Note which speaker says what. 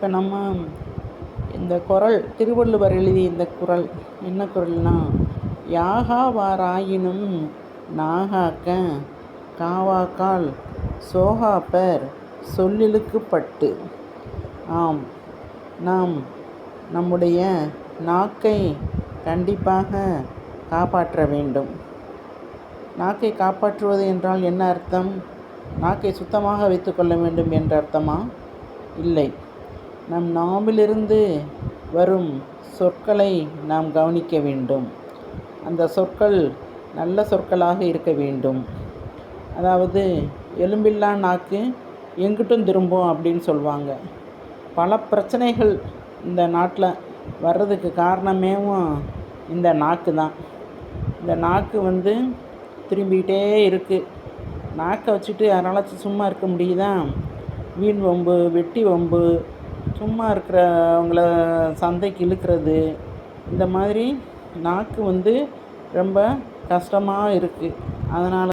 Speaker 1: இப்போ நம்ம இந்த குறள் திருவள்ளுவர் எழுதிய இந்த குறள் என்ன குறள்னா, யாகாவாராயினும் நாகாக்க காவாக்கால் சோகாப்பர் சொல்லிலுக்கு பட்டு. ஆம், நாம் நம்முடைய நாக்கை கண்டிப்பாக காப்பாற்ற வேண்டும். நாக்கை காப்பாற்றுவது என்றால் என்ன அர்த்தம்? நாக்கை சுத்தமாக வைத்துக்கொள்ள வேண்டும் என்ற அர்த்தமா? இல்லை. நம் நாவிலிருந்து வரும் சொற்களை நாம் கவனிக்க வேண்டும். அந்த சொற்கள் நல்ல சொற்களாக இருக்க வேண்டும். அதாவது எலும்பில்லா நாக்கு எங்கிட்டும் திரும்பும் அப்படின்னு சொல்லுவாங்க. பல பிரச்சனைகள் இந்த நாட்டில் வர்றதுக்கு காரணமேவும் இந்த நாக்கு தான். இந்த நாக்கு திரும்பிக்கிட்டே இருக்குது. நாக்கை வச்சுட்டு யாராலும் சும்மா இருக்க முடியுதா? வீண் வம்பு, வெட்டி வம்பு, சும்மா இருக்கிறவங்கள சந்தைக்கு இழுக்கிறது, இந்த மாதிரி நாக்கு ரொம்ப கஷ்டமாக இருக்குது. அதனால்